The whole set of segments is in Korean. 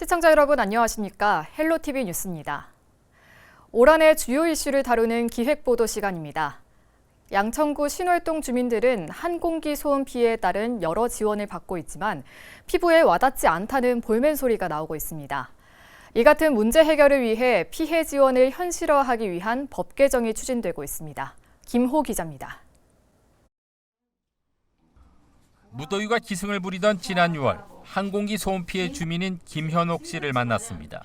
시청자 여러분 안녕하십니까? 헬로티비 뉴스입니다. 올 한 해 주요 이슈를 다루는 기획보도 시간입니다. 양천구 신월동 주민들은 한공기 소음 피해에 따른 여러 지원을 받고 있지만 피부에 와닿지 않다는 볼멘 소리가 나오고 있습니다. 이 같은 문제 해결을 위해 피해 지원을 현실화하기 위한 법 개정이 추진되고 있습니다. 김호 기자입니다. 무더위가 기승을 부리던 지난 6월 항공기 소음 피해 주민인 김현옥 씨를 만났습니다.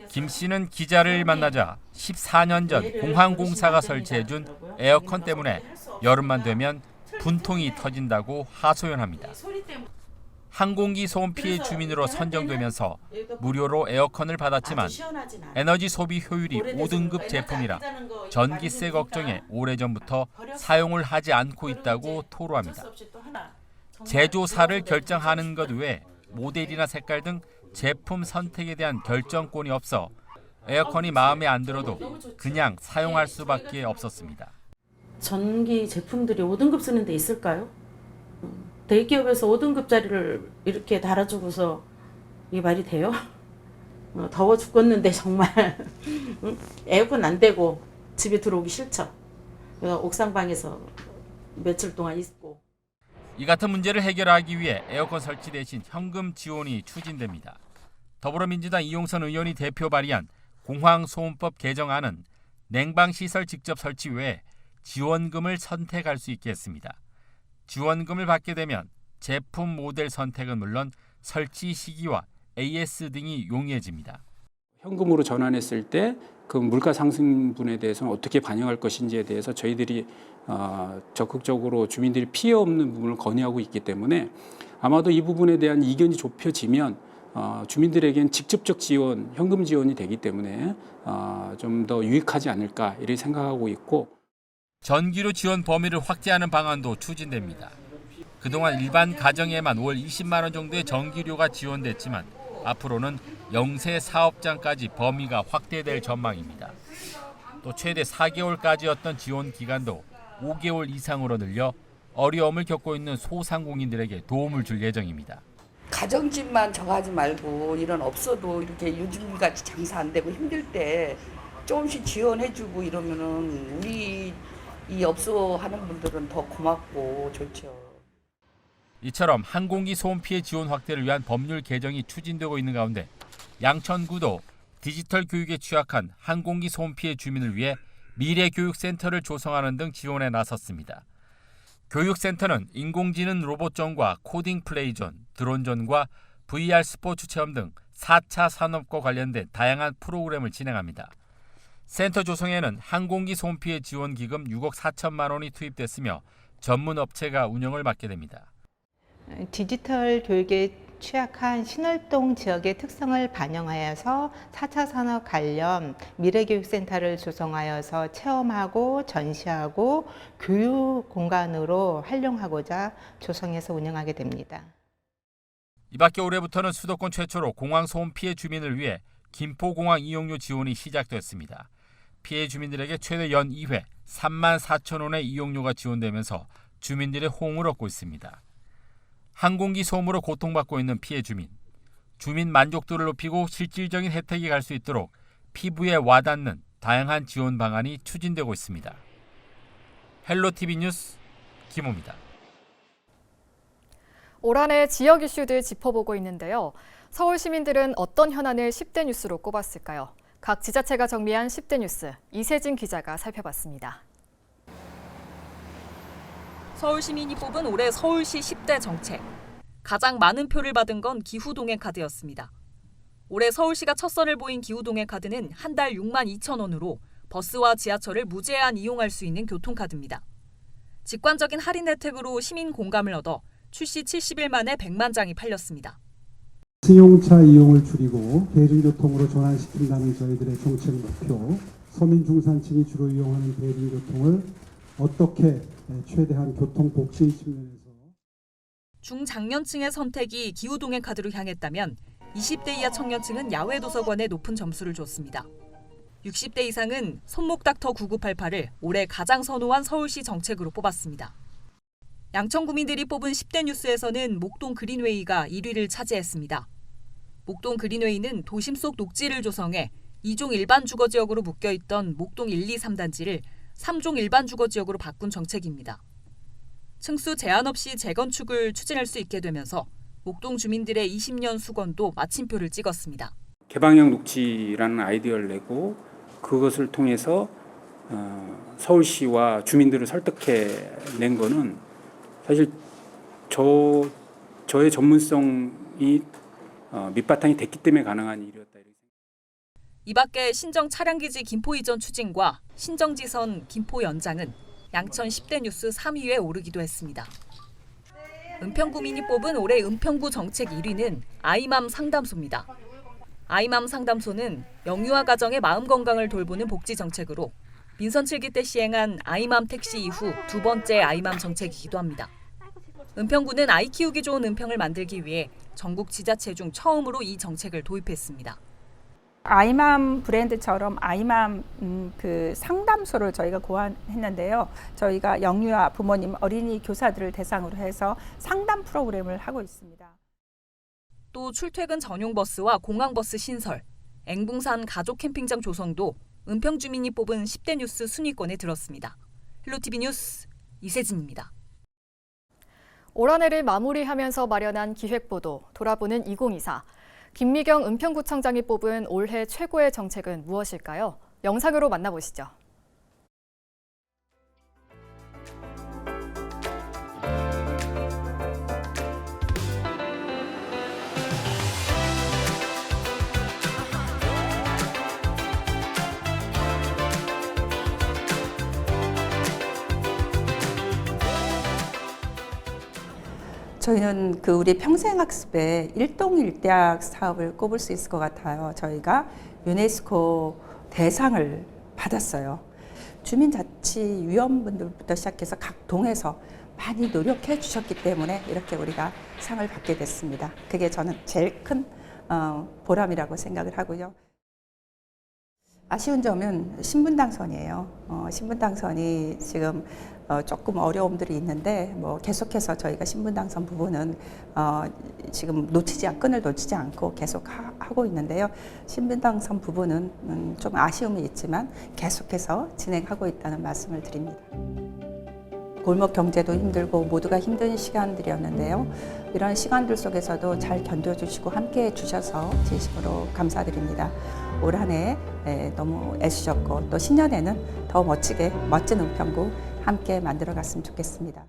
김 씨는 기자를 만나자 14년 전 공항공사가 설치해준 에어컨 때문에 여름만 되면 분통이 터진다고 하소연합니다. 항공기 소음 피해 주민으로 선정되면서 무료로 에어컨을 받았지만 에너지 소비 효율이 5등급 제품이라 전기세 걱정에 오래전부터 사용을 하지 않고 있다고 토로합니다. 제조사를 결정하는 것 외에 모델이나 색깔 등 제품 선택에 대한 결정권이 없어 에어컨이 마음에 안 들어도 그냥 사용할 수밖에 없었습니다. 전기 제품들이 5등급 쓰는 데 있을까요? 대기업에서 5등급짜리를 이렇게 달아주고서 이게 말이 돼요? 더워 죽겠는데 정말 에어컨 안 되고 집에 들어오기 싫죠. 그래서 옥상방에서 며칠 동안 있고. 이 같은 문제를 해결하기 위해 에어컨 설치 대신 현금 지원이 추진됩니다. 더불어민주당 이용선 의원이 대표 발의한 공항소음법 개정안은 냉방시설 직접 설치 외에 지원금을 선택할 수 있게 했습니다. 지원금을 받게 되면 제품 모델 선택은 물론 설치 시기와 AS 등이 용이해집니다. 현금으로 전환했을 때 그 물가 상승분에 대해서는 어떻게 반영할 것인지에 대해서 저희들이 적극적으로 주민들이 피해 없는 부분을 건의하고 있기 때문에 아마도 이 부분에 대한 이견이 좁혀지면 주민들에겐 직접적 지원, 현금 지원이 되기 때문에 좀 더 유익하지 않을까 이렇게 생각하고 있고. 전기료 지원 범위를 확대하는 방안도 추진됩니다. 그동안 일반 가정에만 월 20만 원 정도의 전기료가 지원됐지만 앞으로는 영세 사업장까지 범위가 확대될 전망입니다. 또 최대 4개월까지였던 지원 기간도 5개월 이상으로 늘려 어려움을 겪고 있는 소상공인들에게 도움을 줄 예정입니다. 가정집만 정하지 말고 이런 업소도 이렇게 요즘같이 장사 안 되고 힘들 때 조금씩 지원해주고 이러면은 우리 이 업소 하는 분들은 더 고맙고 좋죠. 이처럼 항공기 소음 피해 지원 확대를 위한 법률 개정이 추진되고 있는 가운데 양천구도 디지털 교육에 취약한 항공기 소음 피해 주민을 위해 미래교육센터를 조성하는 등 지원에 나섰습니다. 교육센터는 인공지능 로봇전과 코딩 플레이존, 드론전과 VR 스포츠 체험 등 4차 산업과 관련된 다양한 프로그램을 진행합니다. 센터 조성에는 항공기 소음 피해 지원 기금 6억 4천만 원이 투입됐으며 전문 업체가 운영을 맡게 됩니다. 디지털 교육에 취약한 신월동 지역의 특성을 반영하여서 4차 산업 관련 미래교육센터를 조성하여서 체험하고 전시하고 교육 공간으로 활용하고자 조성해서 운영하게 됩니다. 이 밖에 올해부터는 수도권 최초로 공항 소음 피해 주민을 위해 김포공항 이용료 지원이 시작됐습니다. 피해 주민들에게 최대 연 2회 3만 4천 원의 이용료가 지원되면서 주민들의 호응을 얻고 있습니다. 항공기 소음으로 고통받고 있는 피해 주민 만족도를 높이고 실질적인 혜택이 갈 수 있도록 피부에 와닿는 다양한 지원 방안이 추진되고 있습니다. 헬로티비 뉴스 김호입니다. 올 한 해 지역 이슈들 짚어보고 있는데요. 서울 시민들은 어떤 현안을 10대 뉴스로 꼽았을까요? 각 지자체가 정리한 10대 뉴스, 이세진 기자가 살펴봤습니다. 서울 시민이 뽑은 올해 서울시 10대 정책. 가장 많은 표를 받은 건 기후동행 카드였습니다. 올해 서울시가 첫 선을 보인 기후동행 카드는 한 달 6만 2천 원으로 버스와 지하철을 무제한 이용할 수 있는 교통카드입니다. 직관적인 할인 혜택으로 시민 공감을 얻어 출시 70일 만에 100만 장이 팔렸습니다. 승용차 이용을 줄이고 대중교통으로 전환시킨다는 저희들의 정책 목표, 서민 중산층이 주로 이용하는 대중교통을 어떻게 최대한 교통 복지 측면에서 중장년층의 선택이 기후동행 카드로 향했다면 20대 이하 청년층은 야외 도서관에 높은 점수를 줬습니다. 60대 이상은 손목닥터 9988을 올해 가장 선호한 서울시 정책으로 뽑았습니다. 양천 구민들이 뽑은 10대 뉴스에서는 목동 그린웨이가 1위를 차지했습니다. 목동 그린웨이는 도심 속 녹지를 조성해 2종 일반 주거지역으로 묶여있던 목동 1, 2, 3단지를 3종 일반 주거지역으로 바꾼 정책입니다. 층수 제한 없이 재건축을 추진할 수 있게 되면서 목동 주민들의 20년 수건도 마침표를 찍었습니다. 개방형 녹지라는 아이디어를 내고 그것을 통해서 서울시와 주민들을 설득해낸 거는 사실 저의 전문성이 밑바탕이 됐기 때문에 가능한 일이었다. 이 밖에 신정 차량기지 김포 이전 추진과 신정지선 김포 연장은 양천 10대 뉴스 3위에 오르기도 했습니다. 은평구민이 뽑은 올해 은평구 정책 1위는 아이맘 상담소입니다. 아이맘 상담소는 영유아 가정의 마음 건강을 돌보는 복지 정책으로 민선 7기 때 시행한 아이맘 택시 이후 두 번째 아이맘 정책이기도 합니다. 은평구는 아이 키우기 좋은 은평을 만들기 위해 전국 지자체 중 처음으로 이 정책을 도입했습니다. 아이맘 브랜드처럼 아이맘 그 상담소를 저희가 고안했는데요. 저희가 영유아 부모님, 어린이 교사들을 대상으로 해서 상담 프로그램을 하고 있습니다. 또 출퇴근 전용 버스와 공항버스 신설, 앵붕산 가족 캠핑장 조성도 은평 주민이 뽑은 10대 뉴스 순위권에 들었습니다. 헬로티비 뉴스 이세진입니다. 올 한 해를 마무리하면서 마련한 기획보도 돌아보는 2024. 김미경 은평구청장이 뽑은 올해 최고의 정책은 무엇일까요? 영상으로 만나보시죠. 저희는 우리 평생학습의 일동일대학 사업을 꼽을 수 있을 것 같아요. 저희가 유네스코 대상을 받았어요. 주민자치위원분들부터 시작해서 각 동에서 많이 노력해 주셨기 때문에 이렇게 우리가 상을 받게 됐습니다. 그게 저는 제일 큰 보람이라고 생각을 하고요. 아쉬운 점은 신분 당선이에요. 신분 당선이 지금 조금 어려움들이 있는데 계속해서 저희가 신분 당선 부분은 지금 끈을 놓치지 않고 계속 하고 있는데요. 신분 당선 부분은 좀 아쉬움이 있지만 계속해서 진행하고 있다는 말씀을 드립니다. 골목 경제도 힘들고 모두가 힘든 시간들이었는데요. 이런 시간들 속에서도 잘 견뎌주시고 함께해 주셔서 진심으로 감사드립니다. 올 한 해 너무 애쓰셨고 또 신년에는 더 멋진 은평구 함께 만들어갔으면 좋겠습니다.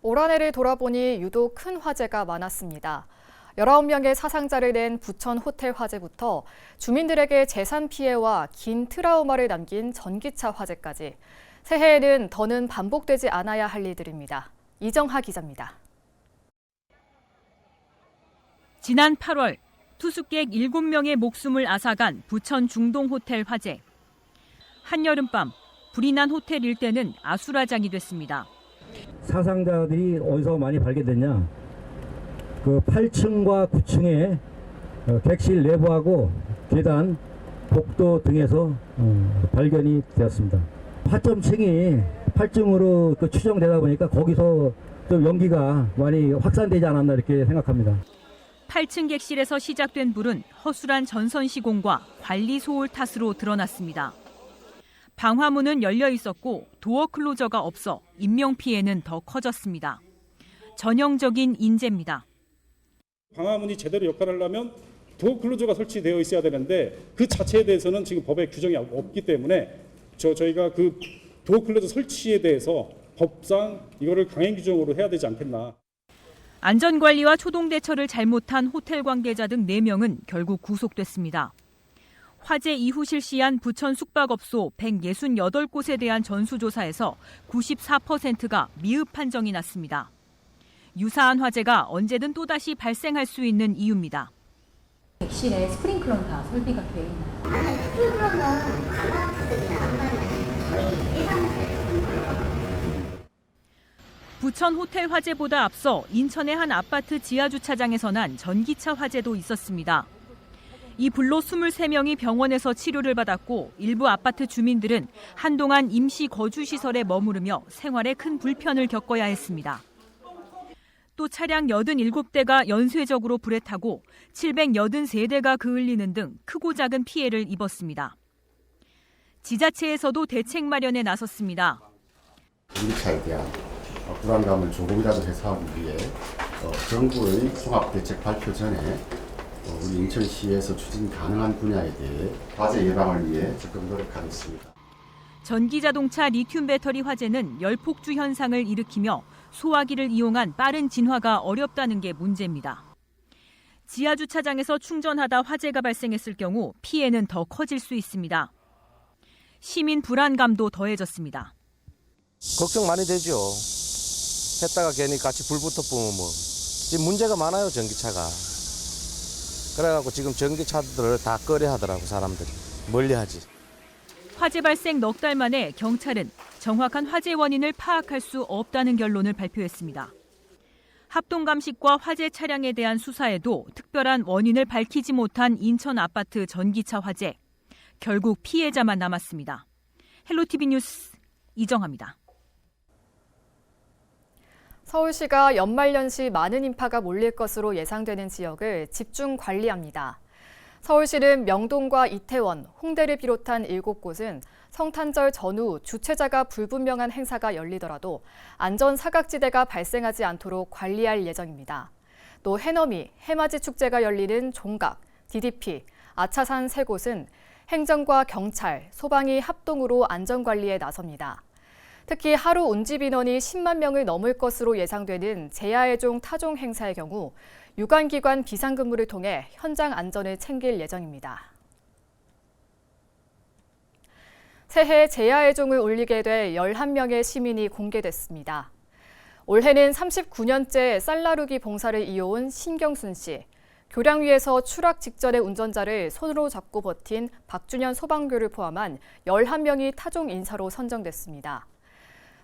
올 한 해를 돌아보니 유독 큰 화제가 많았습니다. 19명의 사상자를 낸 부천 호텔 화재부터 주민들에게 재산 피해와 긴 트라우마를 남긴 전기차 화재까지 새해에는 더는 반복되지 않아야 할 일들입니다. 이정하 기자입니다. 지난 8월 투숙객 7명의 목숨을 앗아간 부천 중동 호텔 화재. 한여름밤 불이 난 호텔 일대는 아수라장이 됐습니다. 사상자들이 어디서 많이 발견됐냐? 8층과 9층에 객실 내부하고 계단, 복도 등에서 발견이 되었습니다. 화점층이 8층으로 추정되다 보니까 거기서 좀 연기가 많이 확산되지 않았나 이렇게 생각합니다. 8층 객실에서 시작된 불은 허술한 전선 시공과 관리 소홀 탓으로 드러났습니다. 방화문은 열려 있었고 도어 클로저가 없어 인명피해는 더 커졌습니다. 전형적인 인재입니다. 방화문이 제대로 역할을 하려면 도어 클로저가 설치되어 있어야 되는데 그 자체에 대해서는 지금 법에 규정이 없기 때문에 저희가 그 도어 클로저 설치에 대해서 법상 이거를 강행 규정으로 해야 되지 않겠나. 안전관리와 초동대처를 잘못한 호텔 관계자 등 4명은 결국 구속됐습니다. 화재 이후 실시한 부천 숙박업소 168곳에 대한 전수조사에서 94%가 미흡 판정이 났습니다. 유사한 화재가 언제든 또다시 발생할 수 있는 이유입니다. 객실에 스프링클러는 다 설비가 되어 있나요? 부천 호텔 화재보다 앞서 인천의 한 아파트 지하주차장에서 난 전기차 화재도 있었습니다. 이 불로 23명이 병원에서 치료를 받았고 일부 아파트 주민들은 한동안 임시 거주시설에 머무르며 생활에 큰 불편을 겪어야 했습니다. 또 차량 87대가 연쇄적으로 불에 타고 783대가 그을리는 등 크고 작은 피해를 입었습니다. 지자체에서도 대책 마련에 나섰습니다. 전기차에 대한 불안감을 조금이라도 해소하기 위해 정부의 종합대책 발표 전에 우리 인천시에서 추진 가능한 분야에 대해 화재 예방을 위해 적극 노력하겠습니다. 전기자동차 리튬 배터리 화재는 열폭주 현상을 일으키며 소화기를 이용한 빠른 진화가 어렵다는 게 문제입니다. 지하주차장에서 충전하다 화재가 발생했을 경우 피해는 더 커질 수 있습니다. 시민 불안감도 더해졌습니다. 걱정 많이 되죠. 했다가 괜히 같이 불 붙어보면 지금 문제가 많아요, 전기차가. 그래갖고 지금 전기차들을 다 꺼려 하더라고, 사람들이. 멀리하지. 화재 발생 넉 달 만에 경찰은 정확한 화재 원인을 파악할 수 없다는 결론을 발표했습니다. 합동감식과 화재 차량에 대한 수사에도 특별한 원인을 밝히지 못한 인천 아파트 전기차 화재. 결국 피해자만 남았습니다. 헬로티비 뉴스 이정아입니다. 서울시가 연말연시 많은 인파가 몰릴 것으로 예상되는 지역을 집중 관리합니다. 서울시는 명동과 이태원, 홍대를 비롯한 7곳은 성탄절 전후 주최자가 불분명한 행사가 열리더라도 안전 사각지대가 발생하지 않도록 관리할 예정입니다. 또 해넘이, 해맞이 축제가 열리는 종각, DDP, 아차산 3곳은 행정과 경찰, 소방이 합동으로 안전관리에 나섭니다. 특히 하루 운집 인원이 10만 명을 넘을 것으로 예상되는 제야의종 타종 행사의 경우 유관기관 비상근무를 통해 현장 안전을 챙길 예정입니다. 새해 제야의종을 올리게 될 11명의 시민이 공개됐습니다. 올해는 39년째 쌀나루기 봉사를 이어온 신경순 씨, 교량 위에서 추락 직전의 운전자를 손으로 잡고 버틴 박준현 소방교를 포함한 11명이 타종 인사로 선정됐습니다.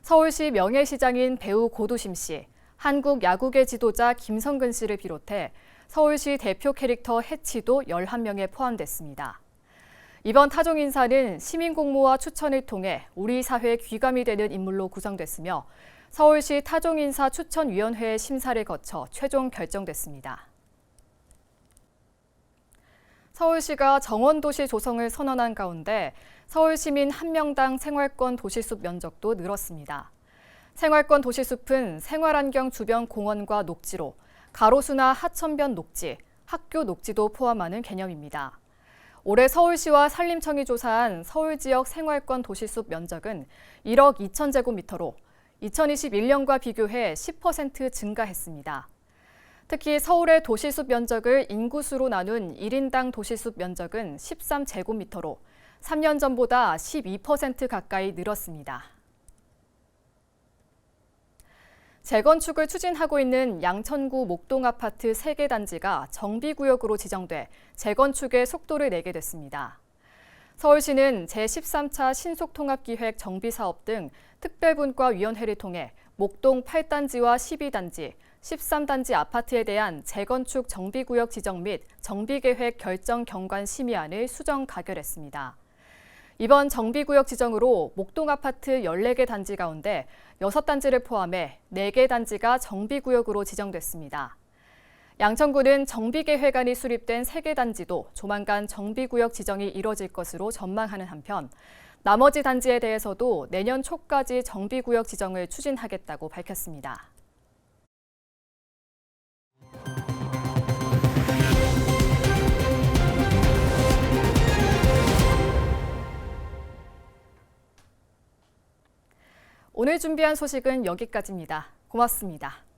서울시 명예시장인 배우 고두심 씨, 한국 야구계 지도자 김성근 씨를 비롯해 서울시 대표 캐릭터 해치도 11명에 포함됐습니다. 이번 타종 인사는 시민 공모와 추천을 통해 우리 사회에 귀감이 되는 인물로 구성됐으며 서울시 타종 인사 추천위원회의 심사를 거쳐 최종 결정됐습니다. 서울시가 정원도시 조성을 선언한 가운데 서울시민 1명당 생활권 도시숲 면적도 늘었습니다. 생활권 도시숲은 생활환경 주변 공원과 녹지로, 가로수나 하천변 녹지, 학교 녹지도 포함하는 개념입니다. 올해 서울시와 산림청이 조사한 서울 지역 생활권 도시숲 면적은 1억 2천 제곱미터로 2021년과 비교해 10% 증가했습니다. 특히 서울의 도시숲 면적을 인구수로 나눈 1인당 도시숲 면적은 13제곱미터로 3년 전보다 12% 가까이 늘었습니다. 재건축을 추진하고 있는 양천구 목동 아파트 3개 단지가 정비구역으로 지정돼 재건축에 속도를 내게 됐습니다. 서울시는 제13차 신속통합기획 정비사업 등 특별분과위원회를 통해 목동 8단지와 12단지, 13단지 아파트에 대한 재건축 정비구역 지정 및 정비계획 결정 경관 심의안을 수정 가결했습니다. 이번 정비구역 지정으로 목동 아파트 14개 단지 가운데 6단지를 포함해 4개 단지가 정비구역으로 지정됐습니다. 양천구는 정비계획안이 수립된 3개 단지도 조만간 정비구역 지정이 이뤄질 것으로 전망하는 한편 나머지 단지에 대해서도 내년 초까지 정비구역 지정을 추진하겠다고 밝혔습니다. 오늘 준비한 소식은 여기까지입니다. 고맙습니다.